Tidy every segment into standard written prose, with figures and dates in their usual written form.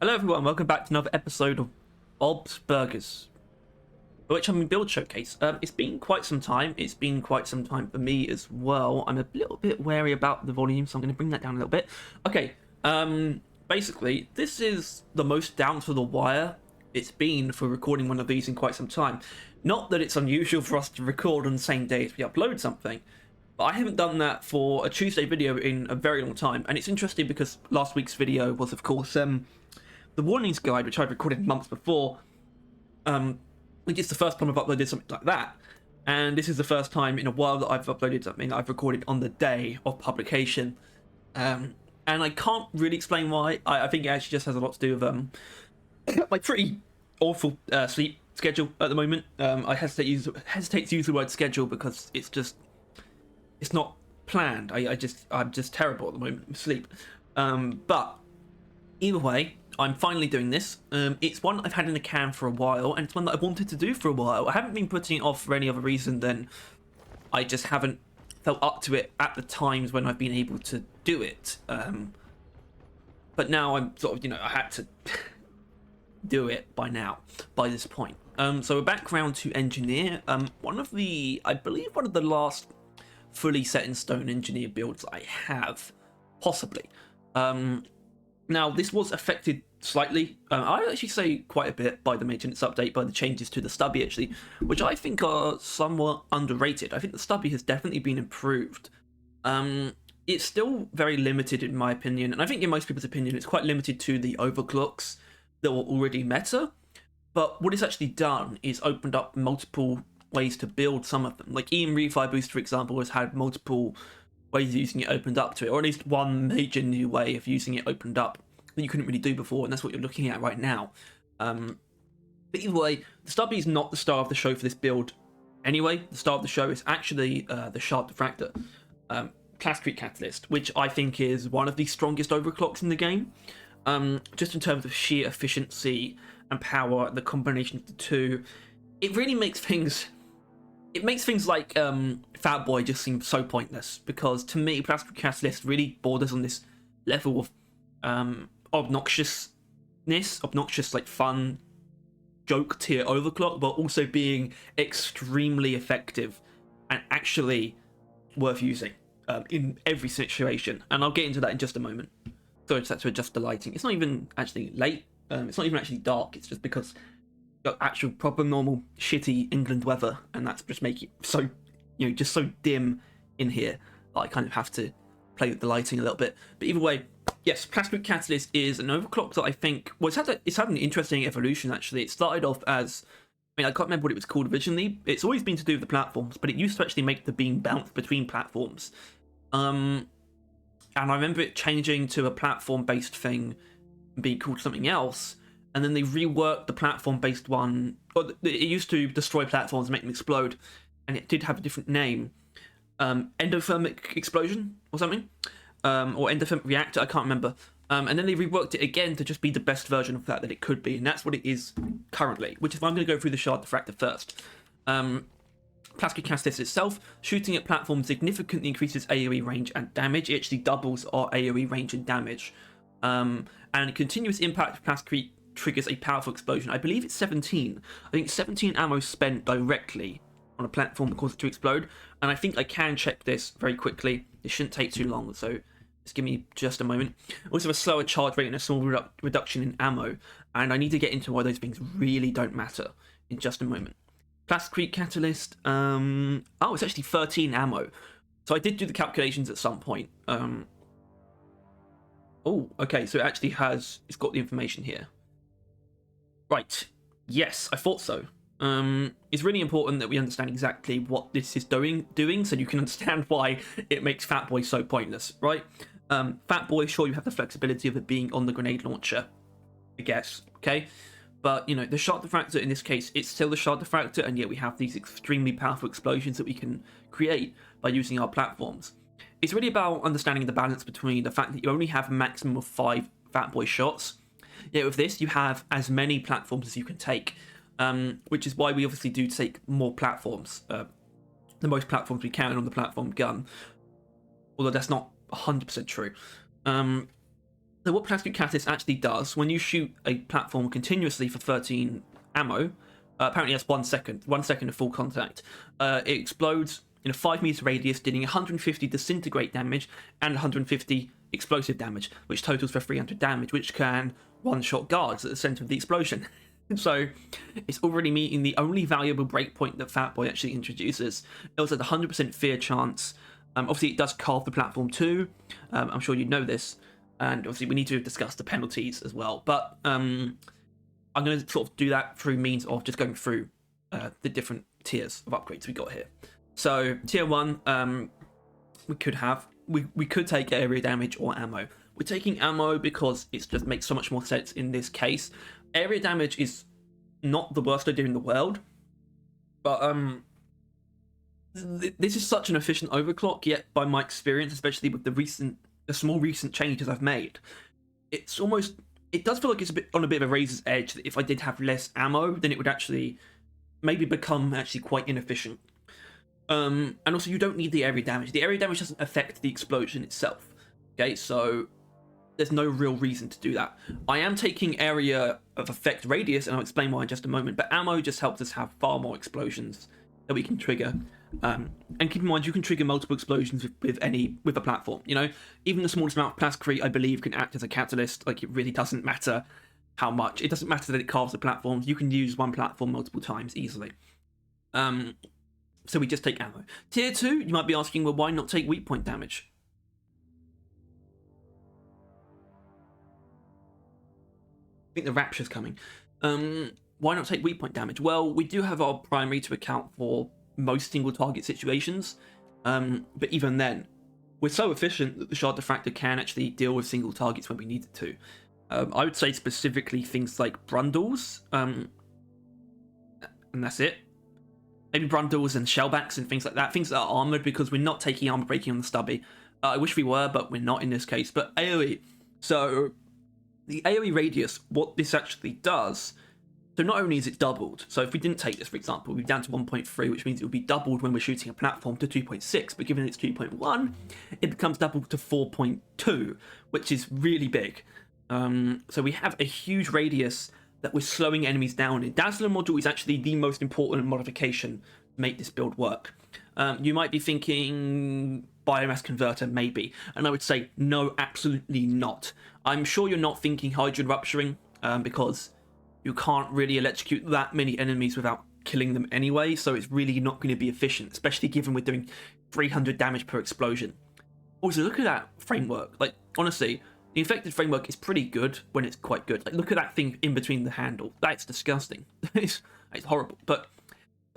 Hello everyone, welcome back to another episode of Bob's Burgers, for which I'm in Build Showcase. It's been quite some time. It's been quite some time for me as well. I'm a little bit wary about the volume, so I'm going to bring that down a little bit. Okay, basically, this is the most down to the wire it's been for recording one of these in quite some time. Not that it's unusual for us to record on the same day as we upload something, but I haven't done that for a Tuesday video in a very long time. And it's interesting because last week's video was, of course, the warnings guide, which I've recorded months before, which is the first time I've uploaded something like that. And this is the first time in a while that I've uploaded something that I've recorded on the day of publication. And I can't really explain why. I think it actually just has a lot to do with my pretty awful sleep schedule at the moment. I hesitate to use the word schedule because it's not planned. I'm just terrible at the moment with sleep. But either way, I'm finally doing this. It's one I've had in the can for a while, and it's one that I've wanted to do for a while. I haven't been putting it off for any other reason than I just haven't felt up to it at the times when I've been able to do it. But now I'm sort of, I had to do it by this point. So a background to engineer. I believe one of the last fully set in stone engineer builds I have, possibly. Now, this was affected slightly, I'd actually say quite a bit, by the maintenance update, by the changes to the stubby, actually, which I think are somewhat underrated. I think the stubby has definitely been improved. It's still very limited, in my opinion, and I think in most people's opinion, it's quite limited to the overclocks that were already meta. But what it's actually done is opened up multiple ways to build some of them. Like EM Refi Boost, for example, has had multiple ways of using it opened up to it, or at least one major new way of using it opened up that you couldn't really do before, and that's what you're looking at right now. But either way, the stubby is not the star of the show for this build anyway. The star of the show is actually the Shard Diffractor, Plastcrete Catalyst, which I think is one of the strongest overclocks in the game, just in terms of sheer efficiency and power. The combination of the two, it really makes things like Fat Boy just seem so pointless, because to me, Plastcrete Catalyst really borders on this level of obnoxious like fun joke tier overclock, but also being extremely effective and actually worth using in every situation. And I'll get into that in just a moment. So I just had to adjust the lighting. It's not even actually late. It's not even actually dark. It's just because actual proper normal shitty England weather, and that's just make it so just so dim in here that I kind of have to play with the lighting a little bit. But either way, yes, Plastcrete Catalyst is an overclock that I think it's had an interesting evolution. Actually, it started off as, I can't remember what it was called originally. It's always been to do with the platforms, but it used to actually make the beam bounce between platforms. And I remember it changing to a platform-based thing and being called something else. And then they reworked the platform-based one. Or it used to destroy platforms and make them explode, and it did have a different name, endothermic explosion or something, or endothermic reactor. I can't remember. And then they reworked it again to just be the best version of that it could be, and that's what it is currently. Which is why I'm going to go through the Shard Diffractor first. Plastcrete Catalyst itself, shooting at platforms significantly increases AoE range and damage. It actually doubles our AoE range and damage. And continuous impact of Plastcrete triggers a powerful explosion. I believe it's 17. I think 17 ammo spent directly on a platform that causes it to explode. And I think I can check this very quickly. It shouldn't take too long, so just give me just a moment. Also, a slower charge rate and a small reduction in ammo. And I need to get into why those things really don't matter in just a moment. Plastcrete Catalyst. Oh, it's actually 13 ammo. So I did do the calculations at some point. Oh, okay. So it actually it's got the information here. Right. Yes, I thought so. It's really important that we understand exactly what this is doing, so you can understand why it makes Fat Boy so pointless, right? Fat Boy, sure, you have the flexibility of it being on the grenade launcher, I guess, okay? But, the Shard Diffractor in this case, it's still the Shard Diffractor, and yet we have these extremely powerful explosions that we can create by using our platforms. It's really about understanding the balance between the fact that you only have a maximum of 5 Fat Boy shots. Yet with this, you have as many platforms as you can take, which is why we obviously do take more platforms, the most platforms we can on the platform gun, although that's not 100% true. So what Plastcrete Catalyst actually does, when you shoot a platform continuously for 13 ammo, apparently that's 1 second, 1 second of full contact, it explodes in a 5 meter radius, dealing 150 disintegrate damage and 150 explosive damage, which totals for 300 damage, which can one-shot guards at the center of the explosion. So it's already meeting the only valuable breakpoint that Fatboy actually introduces. It also has a 100% fear chance. Obviously, it does carve the platform too. I'm sure you know this. And obviously, we need to discuss the penalties as well. But I'm going to sort of do that through means of just going through the different tiers of upgrades we got here. So tier 1, we could take area damage or ammo. We're taking ammo because it just makes so much more sense in this case. Area damage is not the worst idea in the world, but this is such an efficient overclock. Yet, by my experience, especially with the small recent changes I've made, it does feel like it's on a bit of a razor's edge. That if I did have less ammo, then it would actually maybe become quite inefficient. And also, you don't need the area damage. The area damage doesn't affect the explosion itself. Okay, so there's no real reason to do that. I am taking area of effect radius, and I'll explain why in just a moment, but ammo just helps us have far more explosions that we can trigger. And keep in mind, you can trigger multiple explosions with a platform. You know, even the smallest amount of Plastcrete, I believe, can act as a catalyst. Like, it really doesn't matter how much. It doesn't matter that it carves the platforms. You can use one platform multiple times easily. So we just take ammo. Tier 2, you might be asking, well, why not take weak point damage? I think the Rapture's coming. Why not take weak point damage? Well, we do have our primary to account for most single target situations, but even then, we're so efficient that the Shard Diffractor can actually deal with single targets when we need it to. I would say specifically things like Brundles, and that's it. Maybe Brundles and Shellbacks and things like that. Things that are armored, because we're not taking armor breaking on the Stubby. I wish we were, but we're not in this case. But AoE. So the AoE radius, what this actually does, so not only is it doubled, so if we didn't take this, for example, we're down to 1.3, which means it would be doubled when we're shooting a platform to 2.6, but given it's 2.1, it becomes doubled to 4.2, which is really big. So we have a huge radius that we're slowing enemies down in. Dazzler module is actually the most important modification to make this build work. You might be thinking biomass converter, maybe, and I would say no, absolutely not. I'm sure you're not thinking hydrogen rupturing, because you can't really electrocute that many enemies without killing them anyway, so it's really not going to be efficient, especially given we're doing 300 damage per explosion. Also, look at that framework. Like, honestly, the infected framework is pretty good when it's quite good. Like, look at that thing in between the handle. That's disgusting. it's horrible. But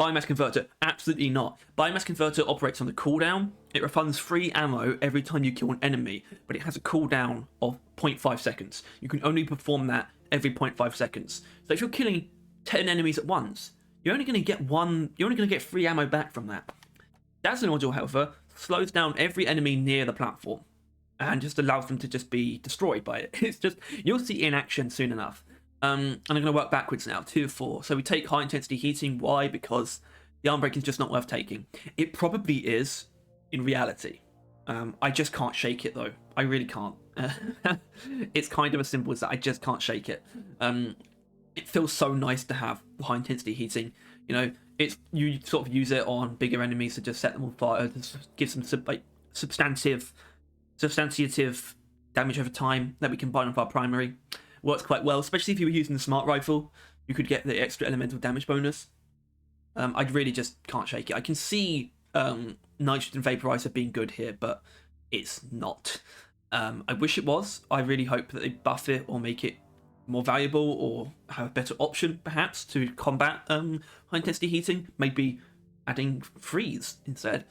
biomass converter, absolutely not. Biomass converter operates on the cooldown. It refunds free ammo every time you kill an enemy, but it has a cooldown of 0.5 seconds. You can only perform that every 0.5 seconds. So if you're killing 10 enemies at once, you're only going to get free ammo back from that. Dazzler module, however, slows down every enemy near the platform and just allows them to just be destroyed by it. It's just, you'll see in action soon enough. And I'm going to work backwards now, 2 4. So we take high intensity heating. Why? Because the arm break is just not worth taking. It probably is in reality. I just can't shake it though. I really can't. It's kind of as simple as that. I just can't shake it. It feels so nice to have high intensity heating. You know, you sort of use it on bigger enemies to just set them on fire, to give some substantive damage over time that we combine with our primary. Works quite well, especially if you were using the smart rifle. You could get the extra elemental damage bonus. I really just can't shake it. I can see nitrogen vaporizer being good here, but it's not. I wish it was. I really hope that they buff it or make it more valuable or have a better option, perhaps, to combat high intensity heating. Maybe adding freeze instead.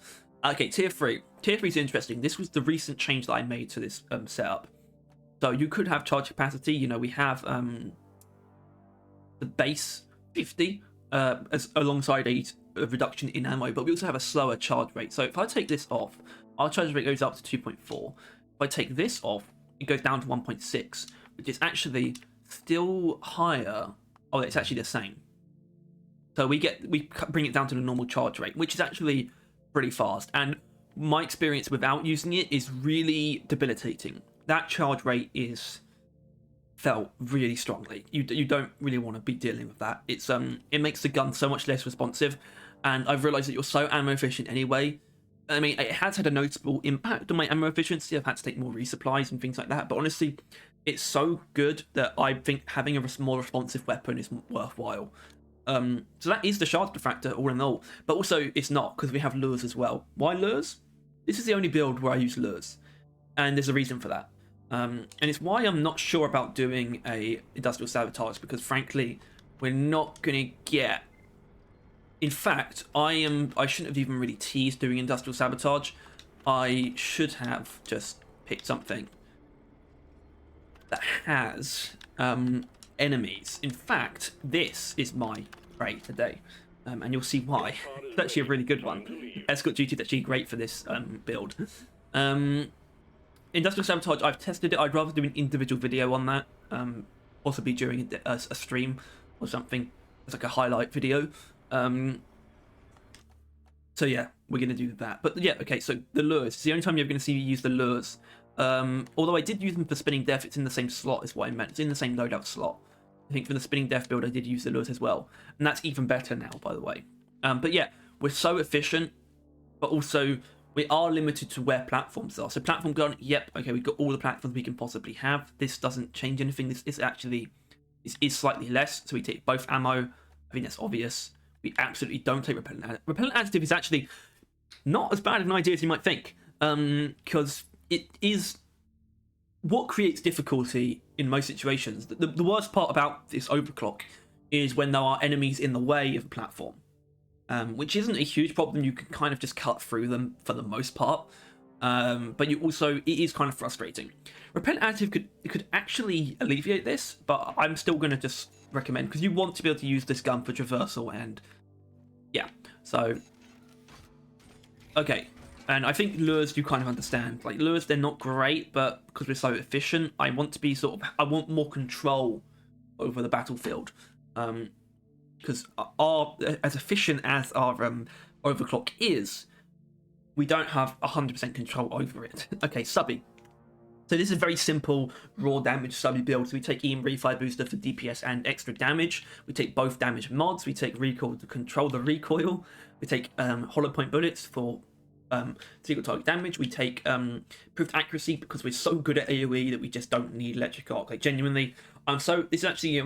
Okay, tier 3. Tier 3 is interesting. This was the recent change that I made to this setup. So you could have charge capacity. You know, we have the base 50 as alongside a reduction in ammo, but we also have a slower charge rate. So if I take this off, our charge rate goes up to 2.4. If I take this off, it goes down to 1.6, which is actually still higher. Oh, it's actually the same. So we bring it down to the normal charge rate, which is actually pretty fast. And my experience without using it is really debilitating. That charge rate is felt really strongly. You don't really want to be dealing with that. It makes the gun so much less responsive, and I've realised that you're so ammo efficient anyway. I mean, it has had a noticeable impact on my ammo efficiency. I've had to take more resupplies and things like that, but honestly, it's so good that I think having a more responsive weapon is worthwhile. So that is the shard factor all in all, but also it's not, because we have lures as well. Why lures? This is the only build where I use lures, and there's a reason for that. And it's why I'm not sure about doing a industrial sabotage, because frankly, we're not gonna get. In fact, I shouldn't have even really teased doing industrial sabotage. I should have just picked something that has enemies. In fact, this is my prey today, and you'll see why. It's actually a really good one. Escort duty is actually great for this build. Industrial sabotage, I've tested it. I'd rather do an individual video on that, possibly during a stream or something. It's like a highlight video. So yeah, we're gonna do that. But yeah, okay. So the lures. It's the only time you're gonna see me use the lures. Although I did use them for spinning death, it's in the same slot, is what I meant. It's in the same loadout slot. I think for the spinning death build, I did use the lures as well, and that's even better now, by the way. But yeah, we're so efficient, but also we are limited to where platforms are. So platform gun, yep, okay, we've got all the platforms we can possibly have. This doesn't change anything. This is slightly less. So we take both ammo. I think that's obvious. We absolutely don't take repellent additive. Repellent additive is actually not as bad of an idea as you might think, because it is what creates difficulty in most situations. The worst part about this overclock is when there are enemies in the way of the platform, which isn't a huge problem. You can kind of just cut through them for the most part, but it is kind of frustrating. Repellent additive could actually alleviate this, but I'm still going to just recommend, because you want to be able to use this gun for traversal, and yeah, so okay. And I think lures, you kind of understand. Like lures, they're not great, but because we're so efficient, I want more control over the battlefield. Because as efficient as our overclock is, we don't have 100% control over it. Okay, subby. So this is a very simple raw damage subby build. So we take EM Refire Booster for DPS and extra damage. We take both damage mods. We take recoil to control the recoil. We take hollow point bullets for single target damage. We take proved accuracy because we're so good at AoE that we just don't need electric arc. Like genuinely, I'm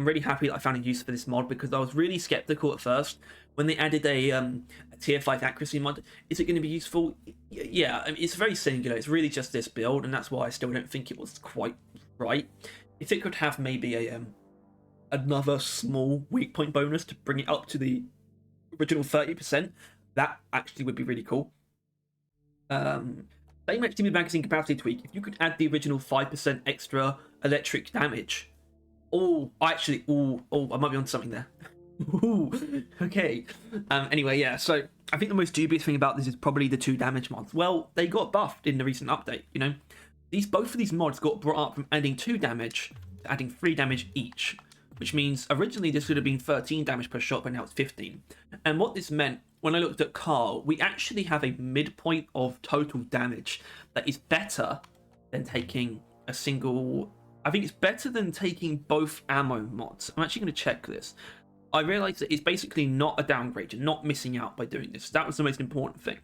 really happy that I found a use for this mod, because I was really skeptical at first when they added a tier 5 accuracy mod. Is it going to be useful? Yeah, I mean, it's very singular. It's really just this build, and that's why I still don't think it was quite right. If it could have maybe another small weak point bonus to bring it up to the original 30%, that actually would be really cool. Same actually with magazine capacity tweak. If you could add the original 5% extra electric damage. I might be onto something there. Ooh, okay. Anyway, yeah, so I think the most dubious thing about this is probably the 2 damage mods. Well, they got buffed in the recent update, you know? Both of these mods got brought up from adding 2 damage to adding 3 damage each, which means originally this would have been 13 damage per shot, but now it's 15. And what this meant, when I looked at Carl, we actually have a midpoint of total damage that is better than taking a single. I think it's better than taking both ammo mods. I'm actually going to check this. I realised that it's basically not a downgrade. You're not missing out by doing this. That was the most important thing.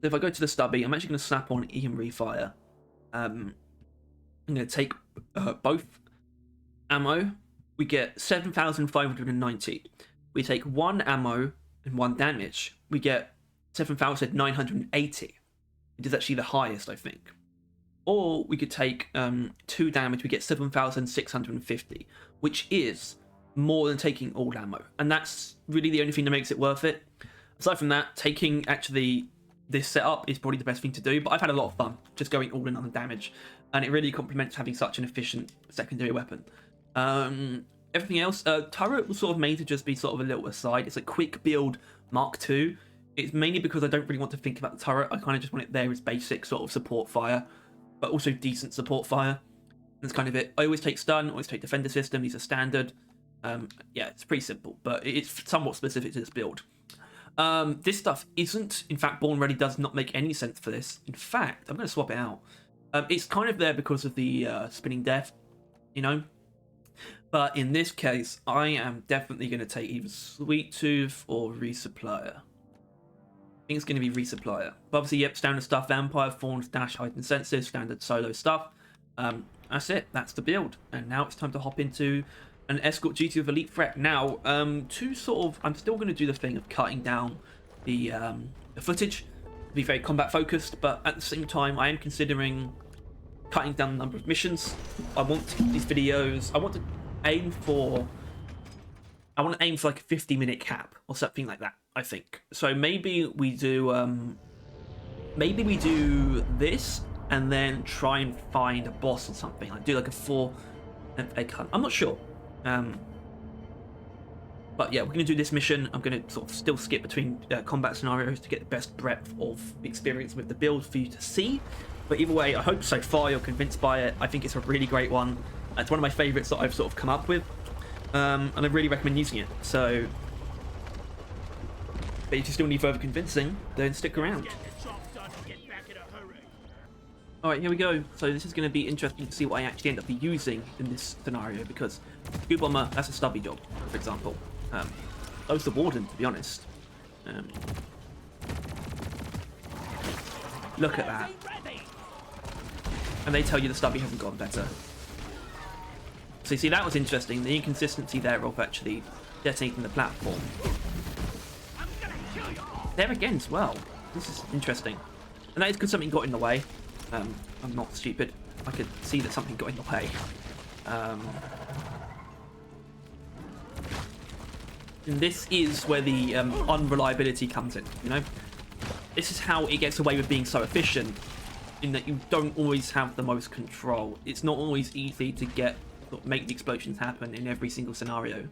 So if I go to the stubby, I'm actually going to snap on EM Refire. I'm going to take both ammo. We get 7,590. We take 1 ammo and 1 damage. We get 7,980. It is actually the highest, I think. Or we could take 2 damage. We get 7,650, which is more than taking all ammo, and that's really the only thing that makes it worth it. Aside from that, taking actually this setup is probably the best thing to do, but I've had a lot of fun just going all in on the damage, and it really complements having such an efficient secondary weapon. Everything else, turret was sort of made to just be sort of a little aside. It's a quick build Mark II. It's mainly because I don't really want to think about the turret. I kind of just want it there as basic sort of support fire, but also decent support fire. That's kind of it. I always take stun, always take defender system. These are standard. Yeah, it's pretty simple, but it's somewhat specific to this build. This stuff isn't, in fact, Born Ready does not make any sense for this. In fact, I'm going to swap it out. It's kind of there because of the spinning death, you know? But in this case, I am definitely going to take either Sweet Tooth or Resupplier. I think it's going to be Resupplier. But obviously, yep, standard stuff, Vampire, Thorns, Dash, Heightened Senses, standard solo stuff. That's it. That's the build. And now it's time to hop into an Escort GT with Elite Threat. Now, to sort of... I'm still going to do the thing of cutting down the footage to be very combat focused, but at the same time, I am considering cutting down the number of missions. I want to keep these videos... I want to aim for like a 50-minute cap or something like that, I think. So maybe we do this and then try and find a boss or something. Like do like a 4 egg hunt. I'm not sure. But yeah, we're gonna do this mission. I'm gonna sort of still skip between combat scenarios to get the best breadth of experience with the build for you to see. But either way, I hope so far you're convinced by it. I think it's a really great one. It's one of my favourites that I've sort of come up with, and I really recommend using it. So, but if you still need further convincing, then stick around. Alright, here we go. So this is going to be interesting to see what I actually end up using in this scenario, because Goo Bomber, that's a stubby job, for example. That was the Warden, to be honest. Look at that. And they tell you the stubby hasn't gotten better. So you see, that was interesting, the inconsistency there of actually detonating the platform. There again as well. This is interesting. And that is because something got in the way. I'm not stupid. I could see that something got in the way. And this is where the unreliability comes in, you know? This is how it gets away with being so efficient, in that you don't always have the most control. It's not always easy to make the explosions happen in every single scenario,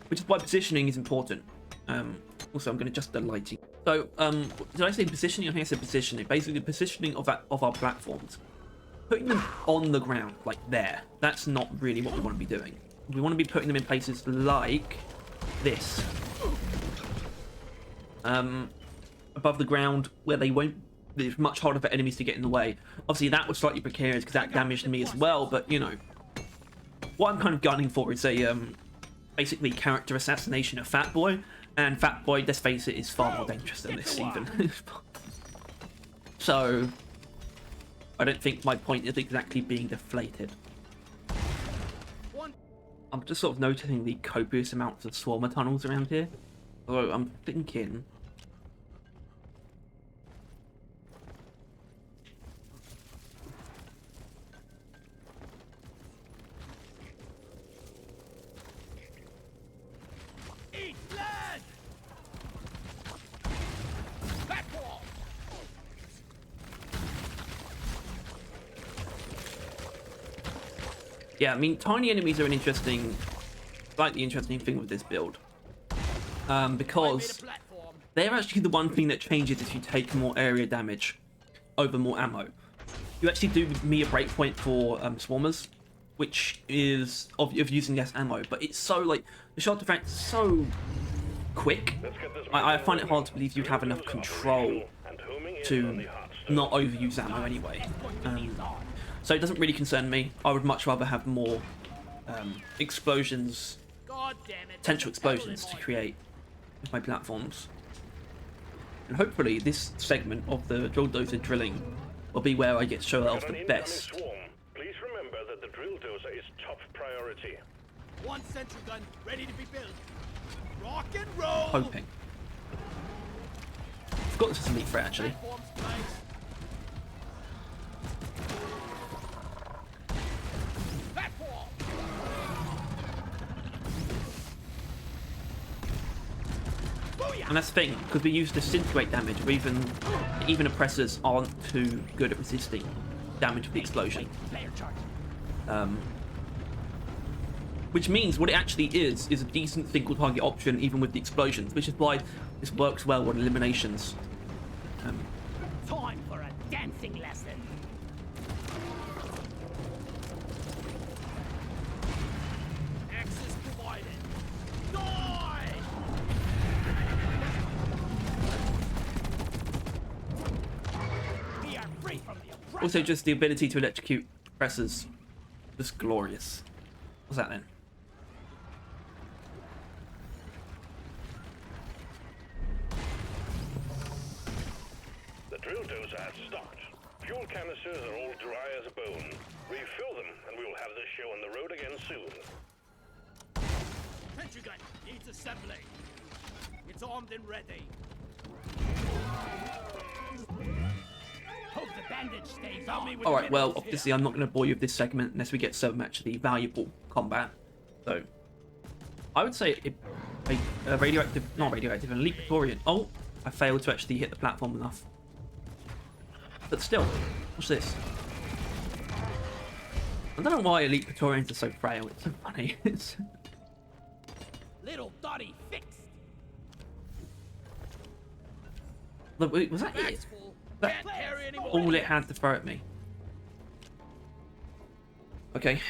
which is why positioning is important. Also, I'm going to adjust the lighting. So, did I say positioning? I think I said positioning. Basically, the positioning of our platforms, putting them on the ground, like there. That's not really what we want to be doing. We want to be putting them in places like this, above the ground, where they won't. It's much harder for enemies to get in the way. Obviously, that was slightly precarious because that damaged me as well. But you know, what I'm kind of gunning for is a basically character assassination of Fat Boy. And Fat Boy, let's face it, is far more dangerous than this even. So, I don't think my point is exactly being deflated. I'm just sort of noticing the copious amounts of swarmer tunnels around here. Although I'm thinking... Yeah, I mean, tiny enemies are an slightly interesting thing with this build. Because they're actually the one thing that changes if you take more area damage over more ammo. You actually do me a breakpoint for swarmers, which is of using less ammo, but it's so, like, the shot effect is so quick. I find it hard to believe you'd have enough control to not overuse ammo anyway. So it doesn't really concern me. I would much rather have more explosions, potential explosions to create with my platforms. And hopefully this segment of the drill dozer drilling will be where I get shown off the best. Please remember that the drill dozer is top priority. One sentry gun ready to be built. Rock and roll. Hoping. I forgot this was Elite Threat actually. And that's the thing, because we use disintegrate damage, or even oppressors aren't too good at resisting damage with the explosion. Which means what it actually is a decent single target option even with the explosions, which is why this works well on eliminations. Time for a dancing lesson. Access provided. Die! We are free from the oppressor. Also, just the ability to electrocute oppressors, just glorious. What's that then? The drill dozer has stopped. Fuel canisters are all dry as a bone. Refill them, and we will have this show on the road again soon. Sentry gun needs assembly. It's armed and ready. Hope the bandage stays on me with Alright, well, minerals obviously here. I'm not going to bore you with this segment unless we get so much of the valuable combat. So, I would say a radioactive, not radioactive, an elite Praetorian. Oh, I failed to actually hit the platform enough. But still, what's this? I don't know why elite Praetorians are so frail. It's so funny. It's... Little Dottie fixed. Look, wait, was that it? Bag's full. That Can't carry any more. all it had to throw at me. Okay.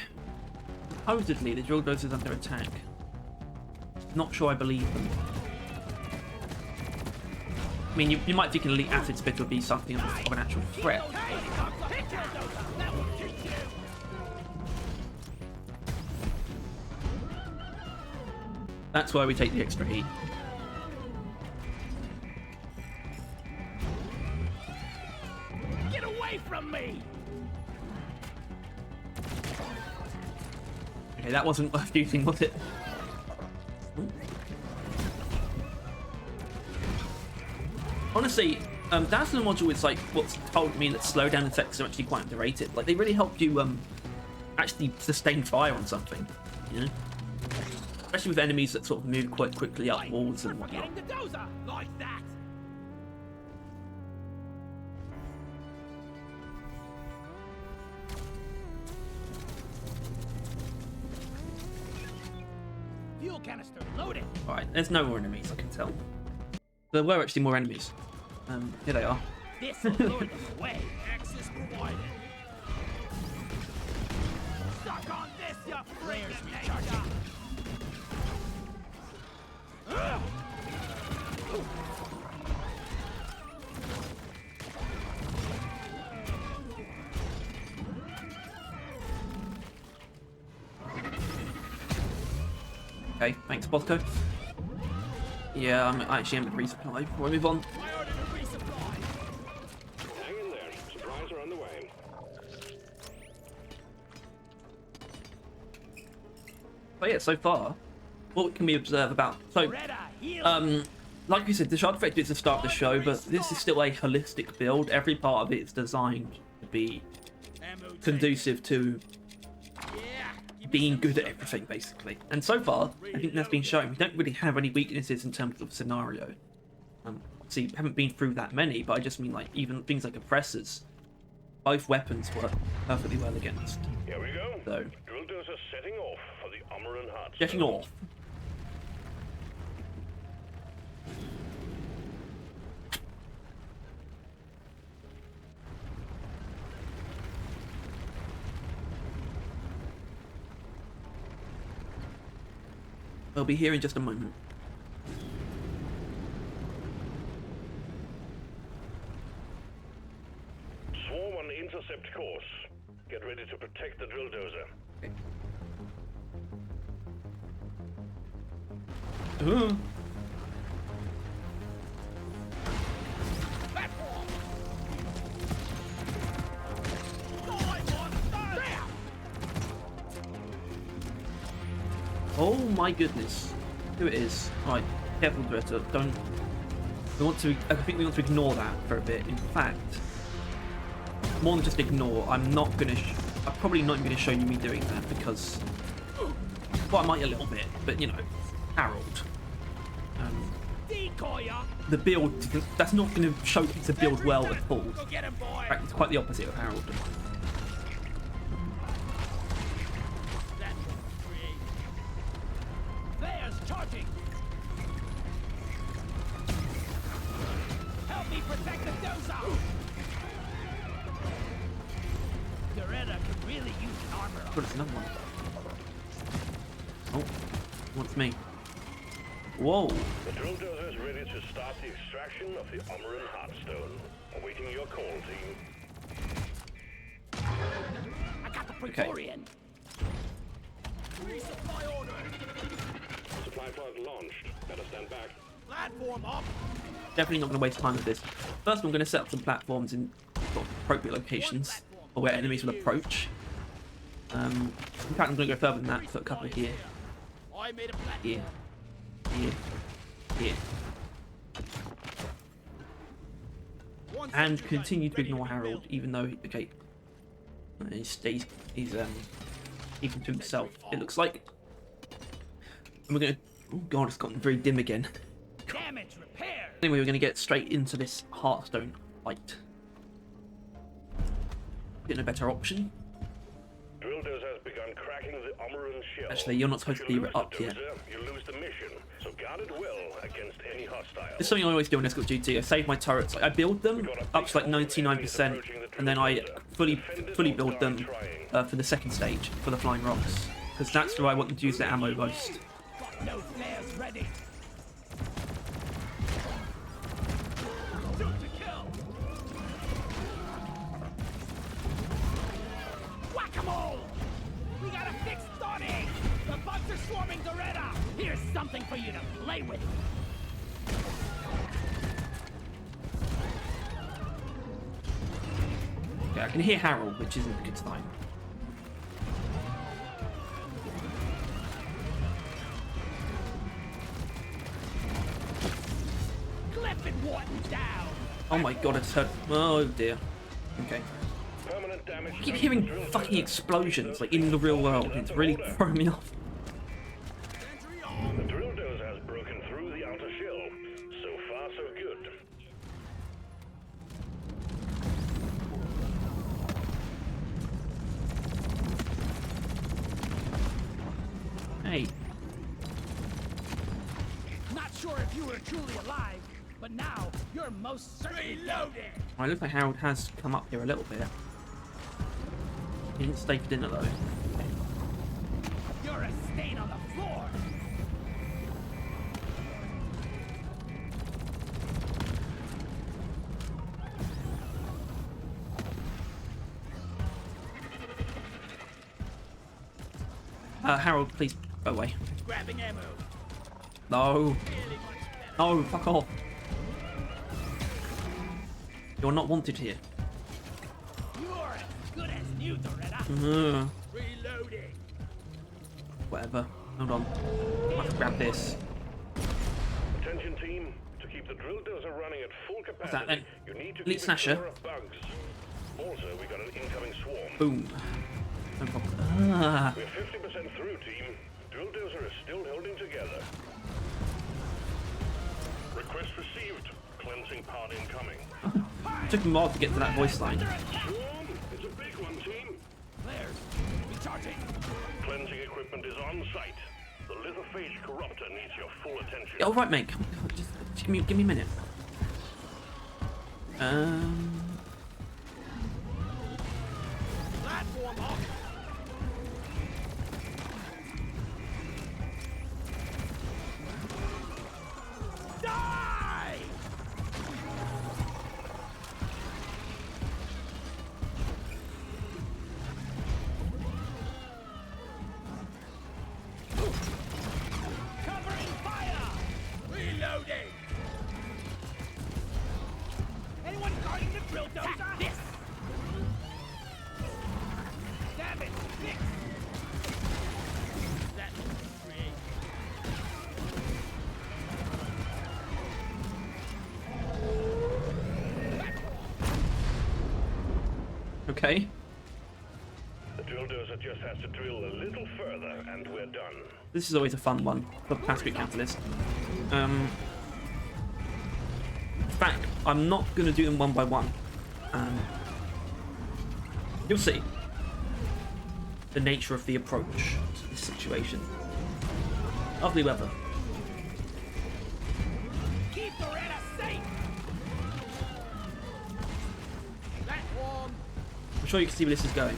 Supposedly, the drill dozer is under attack. Not sure I believe them. I mean, you might think an elite acid spit would be something of an actual threat. That's why we take the extra heat. Get away from me! Okay, that wasn't worth using, was it? Honestly, Dazzler module is like what's told me that slowdown effects are actually quite underrated. Like, they really help you actually sustain fire on something, you know? Especially with enemies that sort of move quite quickly up walls and whatnot. Getting the dozer like that. Fuel canister loaded. Alright, there's no more enemies, I can tell. There were actually more enemies. Here they are. This will lure them away. Access provided. Suck on this, you flares recharging. Okay, thanks, Bosco. Yeah, I actually am at resupply before I move on. I ordered a resupply. Hang in there. Supplies are on the way. But yeah, so far, what can we observe about... So, Greta, heal. like we said, the shard effect is the start of the show, but this is still a holistic build. Every part of it is designed to be Ammo conducive to tank. Yeah. give me being some good at sugar. everything, basically. And so far, I think that's been shown. We don't really have any weaknesses in terms of scenario. See, we haven't been through that many, but I just mean like even things like oppressors. Both weapons work perfectly well against. Here we go. So, Drill dozer setting off for the Amaran Hearts. getting off. I'll be here in just a moment. Swarm on intercept course. Get ready to protect the drill dozer. Ooh. Platform. Die, monster. There. Oh my goodness. Here it is. Right, careful, Greta. Don't. We want to. I think we want to ignore that for a bit. In fact, more than just ignore. I'm not gonna. I'm probably not even gonna show you me doing that because. Well, I might a little bit, but you know, Harold. Decoyer. The build. That's not gonna showcase the build well at all. Go get him, boy. In fact, it's quite the opposite of Harold. That was free. Flares charging. Help me protect the dozer. Doretta could really use an armor. But it's another one. Oh, what's me? Whoa. The drill dozer is ready to start the extraction of the Amaran Heartstone. Awaiting your call, team. I got the Praetorian. Resupply order. Supply pod launched. Better stand back. Platform up. Definitely not going to waste time with this. First, I'm going to set up some platforms in sort of appropriate locations, or where enemies will approach. In fact, I'm going to go further than that. Put a couple here, I made a platform. here, here, here, One and sentry gun continue to ready ignore be Harold, built. even though okay, he's keeping to himself. It looks like. And we're going to. Oh god, it's gotten very dim again. Damage repair. Anyway, we're going to get straight into this Hearthstone fight. Getting a better option. Drilldozer has begun cracking the Omeran shell. Actually, you're not supposed to be If you lose up the here. dozer, you lose the mission. So guard it well against any hostile. This is something I always do in Escort GT. I save my turrets. Like, I build them up to like 99%, and then I fully build them for the second stage, for the Flying Rocks. Because that's where I want them to use their ammo most. Got no flares ready. Shoot to kill. Whack-a-mole. We got a fix, Donnie. The bugs are swarming Doretta. Here's something for you to play with. Yeah, I can hear Harold, which isn't a good sign. Clip and Wharton down. Oh my god, it's hurt. Oh dear. Okay. Permanent damage. I keep hearing fucking explosions, like in the real world. It's really throwing me off. Sentry on. The Drilldozer has broken through the outer shell. So far, so good. Hey, Not sure if you were truly alive, but now you're most certainly loaded. I look like Harold has come up here a little bit. He didn't stay for dinner though. You're a stain on the floor. Harold, please go away. Grabbing ammo. No, Really much better. no, fuck off. You're not wanted here. You're as good as new, Doretta. Ugh, Reloading. whatever. Hold on. I have to grab this. Attention team. To keep the Drilldozer running at full capacity, that then? you need to Elite keep it Slasher. clear of bugs. Also, we got an incoming swarm. Boom. No problem. Ah. We're 50% through, team. Drilldozer is still holding together. Request received. Cleansing pod incoming. Took me a while to get to that voice line. Swarm, it's a big one, team. Flares. Recharging. Cleansing equipment is on site. The lithophage corruptor needs your full attention. Yeah, all right, mate. Come on, just give me a minute. Platform up. Die! Covering fire! Reloading! Anyone guarding the drill dozer? This! Damn it! Fix! That looks great. Okay. The Drilldozer just has to drill a little further, and we're done. This is always a fun one for Plastcrete Catalyst. In fact, I'm not going to do them one by one. You'll see the nature of the approach to this situation. Lovely weather. Keep Doretta safe! Platform! I'm sure you can see where this is going.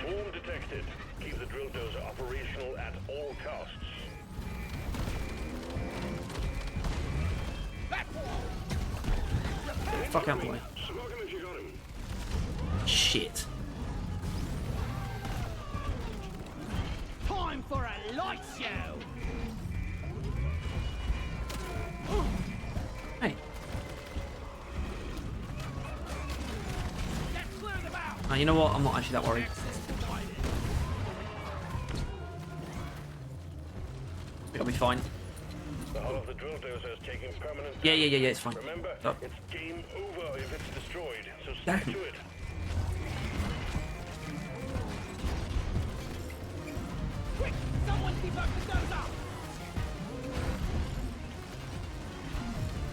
Swarm detected. Keep the Drilldozer operational at all costs. Platform! Fuck out the way. Smoke him if you got him. Shit. for a light show. Hey. Let's clear them out. You know what? I'm not actually that worried. Access provided. It'll be fine. The hull of the drill dozer is taking permanent Yeah, damage. it's fine. Remember, Oh. it's game over if it's destroyed, so Damn. stick to it. Quick, someone debug the dozer.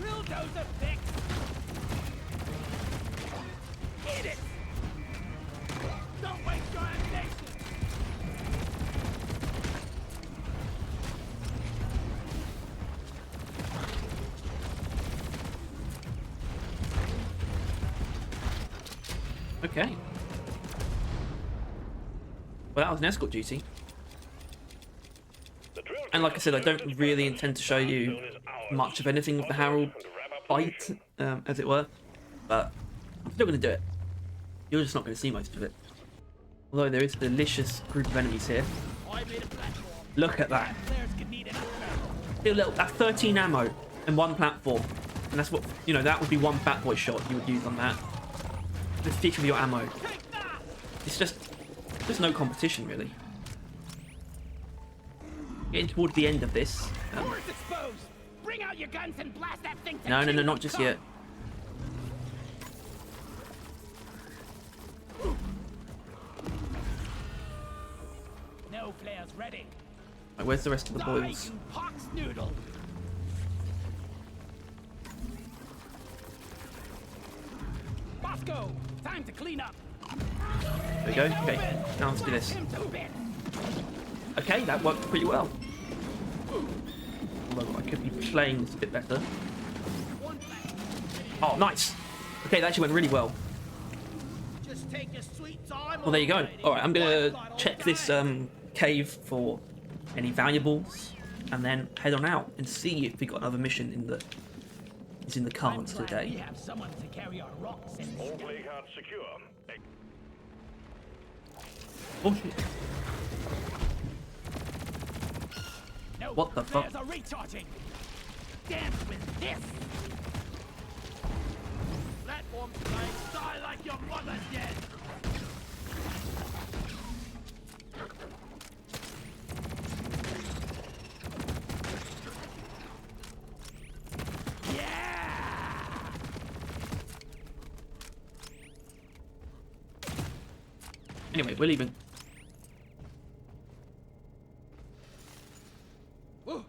Drill dozer fixed. Eat it. Don't waste your ammunition. Okay. Well, that was an escort duty. The drill And like I said, I don't dozer really intend to show you zone is ours. much of anything of the Harold And wrap up the mission. fight, as it were. But I'm still going to do it. You're just not going to see most of it. Although there is a delicious group of enemies here. I made a platform. Look at that. Players could need enough ammo. See a little, that's 13 ammo and one platform. And that's what, you know, that would be one fat boy shot you would use on that. The 50 of your ammo. Take that. It's just, there's no competition really. Getting towards the end of this. Doors exposed. Bring out your guns and blast that thing to No, kingdom not just come. yet. No flares ready. Right, where's the rest of the Die, boys? you pox noodle. Bosco, time to clean up. There we go. Okay, now let's do this. Him to bits. Okay, that worked pretty well. Although I could be playing this a bit better. One flat. Oh, nice. Okay, that actually went really well. Just take your sweet time. Well, there you go. already. All right, I'm gonna White light all check this time. cave for any valuables, and then head on out and see if we got another mission in the I'm cards glad today. We have someone to carry our rocks and All play cards secure. Oh shit! No, What the fuck? flares are recharging. Dance with this. Platform flames die like your mother's dead. Yeah. Anyway, we're leaving.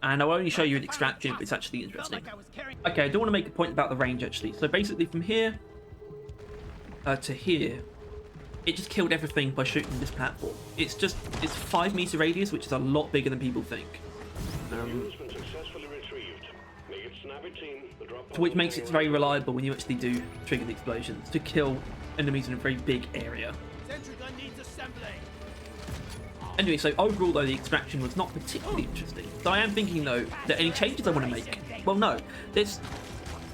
And I'll only show you an extraction if it's actually Felt interesting. like I was carrying. Okay, I do want to make a point about the range actually. So basically from here to here, it just killed everything by shooting this platform. It's 5 meter radius, which is a lot bigger than people think. Fuel's been successfully retrieved. Make it snappy, team. The drop pod Which is makes it heading very right reliable when you actually do trigger the explosions to kill enemies in a very big area. Sentry gun needs assembly. Anyway, so overall though, the extraction was not particularly interesting. So I am thinking though, that any changes I want to make, well no, there's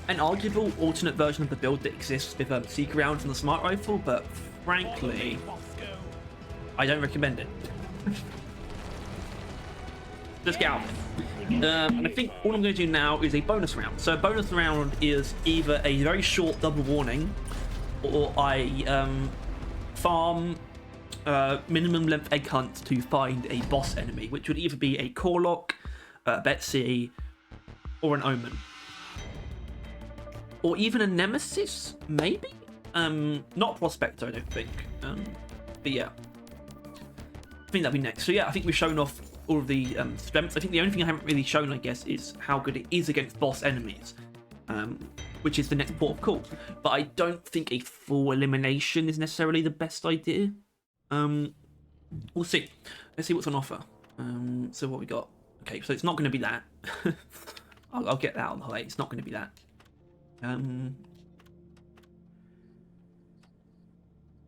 an arguable alternate version of the build that exists with seeker rounds and the smart rifle, but frankly, Bosco. I don't recommend it. Let's get out. And I think all I'm going to do now is a bonus round. So a bonus round is either a very short double warning, or I farm minimum length egg hunt to find a boss enemy, which would either be a Corlock, Betsy, or an Omen. Or even a Nemesis, maybe? Not Prospector, I don't think. But yeah. I think that'll be next. So yeah, I think we've shown off all of the strengths. I think the only thing I haven't really shown, I guess, is how good it is against boss enemies. Which is the next port of call. But I don't think a full elimination is necessarily the best idea. We'll see. Let's see what's on offer. So what we got? Okay, so it's not going to be that. I'll get that out of the way. It's not going to be that.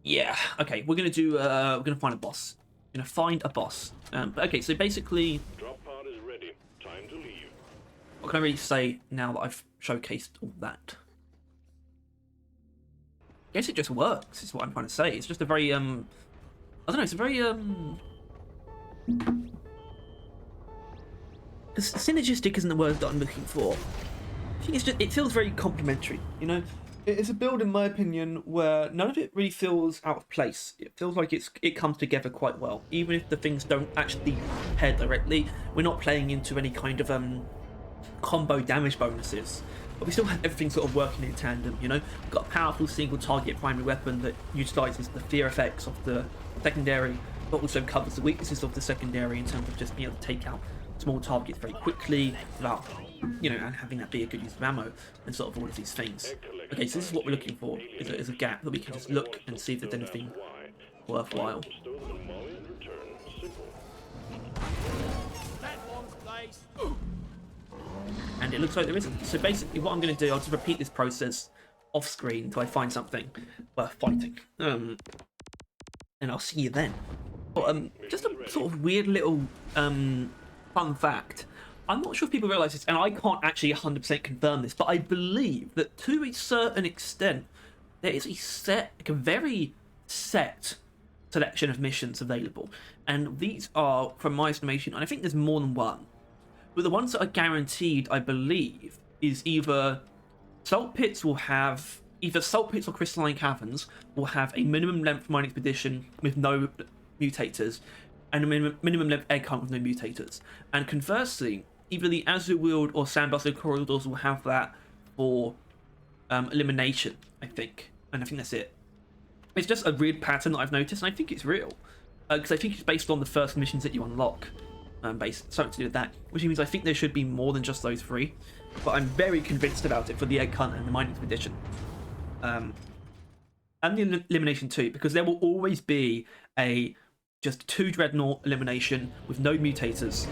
Yeah. Okay, we're going to do. We're going to find a boss. We're going to find a boss. Okay, so basically, Drop pod is ready. Time to leave. what can I really say now that I've showcased all that? I guess it just works. Is what I'm trying to say. It's just a very I don't know. It's a very because synergistic isn't the word that I'm looking for. I think it's just, it feels very complementary, you know? It's a build, in my opinion, where none of it really feels out of place. It feels like it comes together quite well, even if the things don't actually pair directly. We're not playing into any kind of combo damage bonuses, but we still have everything sort of working in tandem, you know? We've got a powerful single target primary weapon that utilises the fear effects of the secondary, but also covers the weaknesses of the secondary in terms of just being able to take out small targets very quickly without, you know, and having that be a good use of ammo and sort of all of these things. Okay, so this is what we're looking for, is a gap that we can just look and see if there's anything worthwhile. And it looks like there isn't. So basically what I'm going to do, I'll just repeat this process off screen until I find something worth fighting. And I'll see you then. Just a sort of weird little fun fact. I'm not sure if people realise this, and I can't actually 100% confirm this, but I believe that to a certain extent, there is a very set selection of missions available. And these are, from my estimation, and I think there's more than one, but the ones that are guaranteed, I believe, is either Salt Pits or Crystalline Caverns will have a minimum length mine expedition with no mutators, and a minimum length egg hunt with no mutators. And conversely, either the Azurworld or Sandblasted Corridors will have that for elimination, I think. And I think that's it. It's just a weird pattern that I've noticed, and I think it's real. Because I think it's based on the first missions that you unlock. Something to do with that. Which means I think there should be more than just those three. But I'm very convinced about it for the egg hunt and the mining expedition. And the elimination too, because there will always be just 2 Dreadnought elimination with no mutators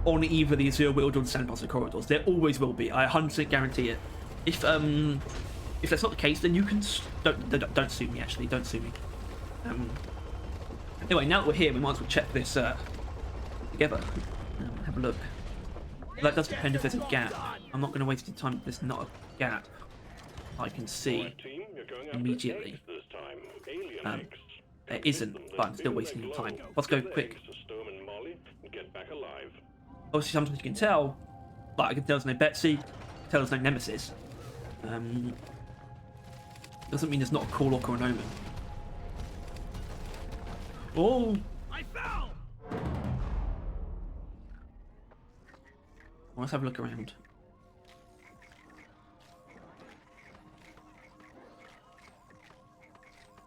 on either the Azurworld or the Sandblasted Corridors. There always will be. I 100% guarantee it. If that's not the case, then you can don't sue me. Actually, don't sue me. Anyway, now that we're here, we might as well check this together. Have a look. That does depend if there's a gap. I'm not going to waste your time if there's not a gap. I can see immediately. There isn't, but I'm still wasting your time. Let's go quick. Obviously, sometimes you can tell, but I can tell there's no Betsy, I can tell there's no Nemesis. Doesn't mean there's not a Corlock or an Omen. Oh! I fell! Let's have a look around.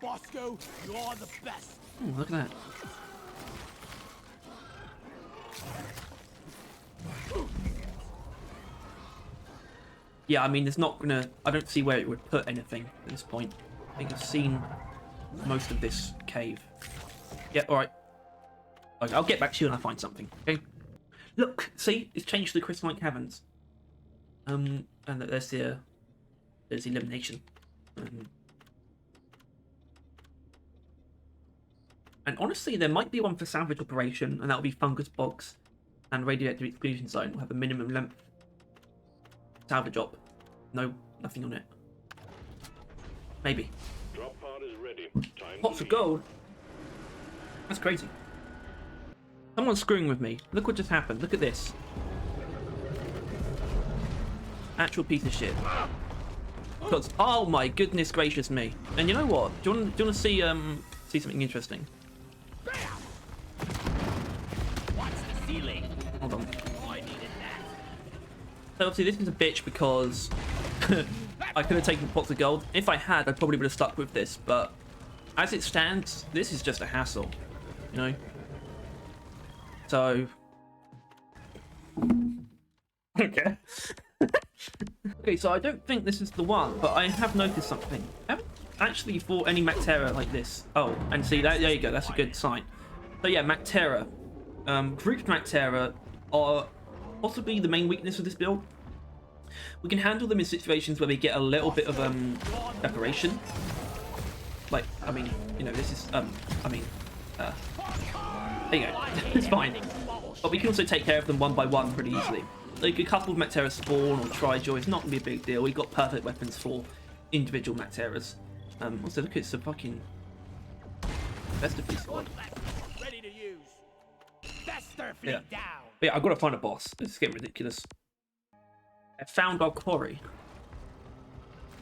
Bosco, you're the best. Oh, look at that. Yeah, I mean, there's not gonna... I don't see where it would put anything at this point. I think I've seen most of this cave. Yeah, alright. Okay, I'll get back to you when I find something, okay? Look, see? It's changed to the Crystalline Caverns. And there's the elimination. And honestly, there might be one for Salvage Operation, and that'll be Fungus Box and Radioactive Exclusion Zone. Will have a minimum length salvage op. No, nothing on it. Maybe. Drop pod is ready. Time Pots of gold? That's crazy. Someone's screwing with me. Look what just happened. Look at this. Actual piece of shit. Because, oh my goodness gracious me. And you know what? Do you want to see something interesting? Watch the ceiling. Hold on. Oh, I needed that. So obviously this is a bitch because I could have taken pots of gold. If I had, I probably would have stuck with this, but as it stands, this is just a hassle, you know? So... okay. Okay, so I don't think this is the one, but I have noticed something. I haven't actually fought any Mactera like this. Oh, and see, there you go, that's a good sign. So yeah, Mactera. Grouped Mactera are possibly the main weakness of this build. We can handle them in situations where we get a little bit of separation. Like, I mean, you know, this is, there you go, it's fine. But we can also take care of them one by one pretty easily. Like, a couple of Mactera spawn or Trijoy, it's not going to be a big deal. We've got perfect weapons for individual Macteras. Also, look, it's a fucking best of this squad. Ready to use. Bester Yeah. down. But yeah, I've got to find a boss. It's getting ridiculous. I found our quarry.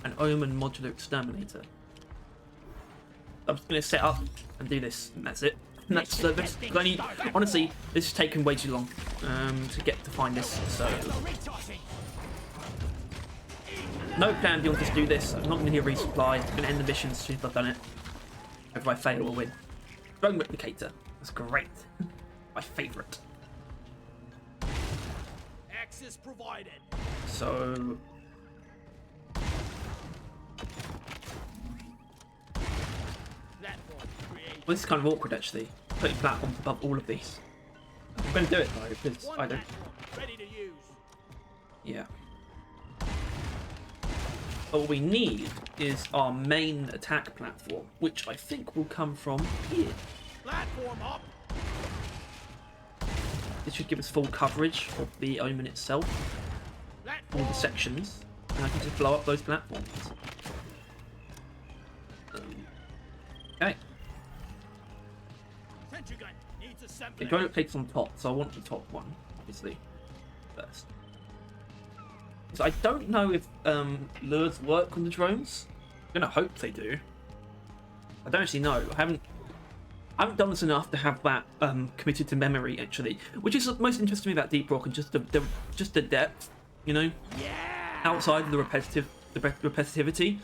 An Omen modular exterminator. I'm just going to set up and do this, and that's it. And that's honestly, this has taken way too long to find this. So no plan. You'll just do this. I'm not going to do a resupply. I'm going to end the mission as soon as I've done it. If I fail, we'll win. Drone replicator. That's great. My favourite. Access provided. So well, this is kind of awkward actually. Putting platforms above all of these. I'm going to do it though because I don't. Ready to use. Yeah. But what we need is our main attack platform, which I think will come from here. Platform up. This should give us full coverage of the Omen itself, all the sections, and I can just blow up those platforms. Okay. Sentry gun needs The assembly. drone takes on top, so I want the top one, obviously, first. So I don't know if lures work on the drones. I'm gonna hope they do. I don't actually know. I haven't done this enough to have that committed to memory actually, which is most interesting about Deep Rock and just the depth, you know, outside of the repetitivity.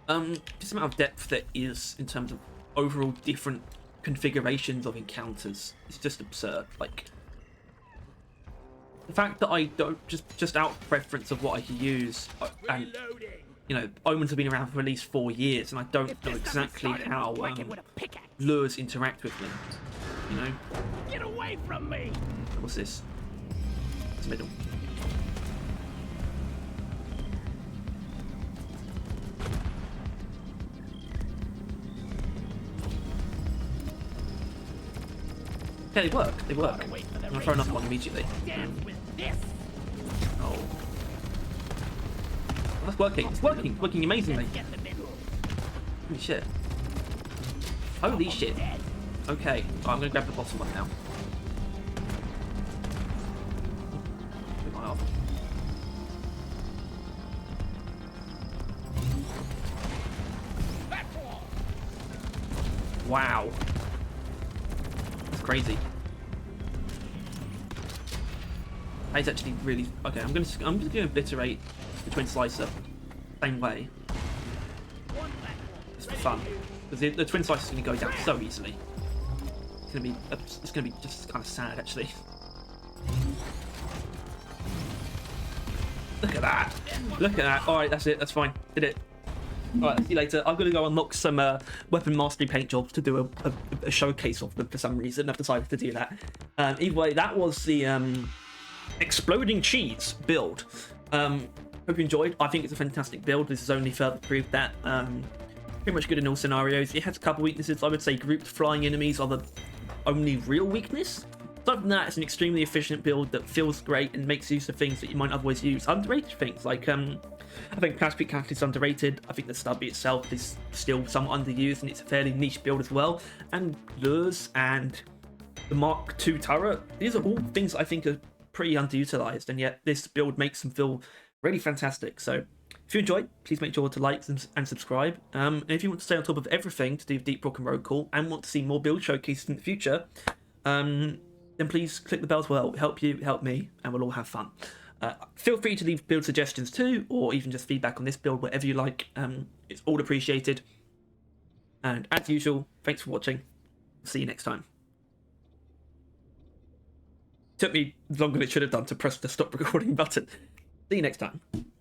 Just the amount of depth that is in terms of overall different configurations of encounters is just absurd. Like the fact that I don't just out of preference of what I can use, and you know, Omens have been around for at least 4 years, and I don't know exactly how lures interact with them. You know. Get away from me! What's this? It's middle. Okay, they work. They work. I'm gonna throw another one immediately. Oh. That's working. It's working. It's working amazingly. Holy shit. Holy shit. Okay. Oh, I'm gonna grab the bottom one now. Get my arm. Wow. That's crazy. It's actually really okay. I'm just gonna obliterate the twin slicer same way, just for fun, because the twin slicer is gonna go down so easily. It's gonna be just kind of sad actually. Look at that! Look at that! All right, that's it. That's fine. Did it. All right, see you later. I'm gonna go unlock some weapon mastery paint jobs to do a showcase of them for some reason. I've decided to do that. Either way, that was the exploding cheese build. Hope you enjoyed. I think it's a fantastic build. This is only further proof that pretty much good in all scenarios. It has a couple weaknesses. I would say grouped flying enemies are the only real weakness. Aside from that, it's an extremely efficient build that feels great and makes use of things that you might otherwise use. Underrated things like I think Plastcrete Catalyst is underrated. I think the stubby itself is still somewhat underused, and it's a fairly niche build as well. And lures and the Mark II turret, these are all things I think are pretty underutilized, and yet this build makes them feel really fantastic. So if you enjoyed, please make sure to like and subscribe. And if you want to stay on top of everything to do with Deep Rock and Road Call and want to see more build showcases in the future, then please click the bell as well. It'll help you, help me, and we'll all have fun. Feel free to leave build suggestions too, or even just feedback on this build, whatever you like. It's all appreciated. And as usual, thanks for watching. See you next time. Took me longer than it should have done to press the stop recording button. See you next time.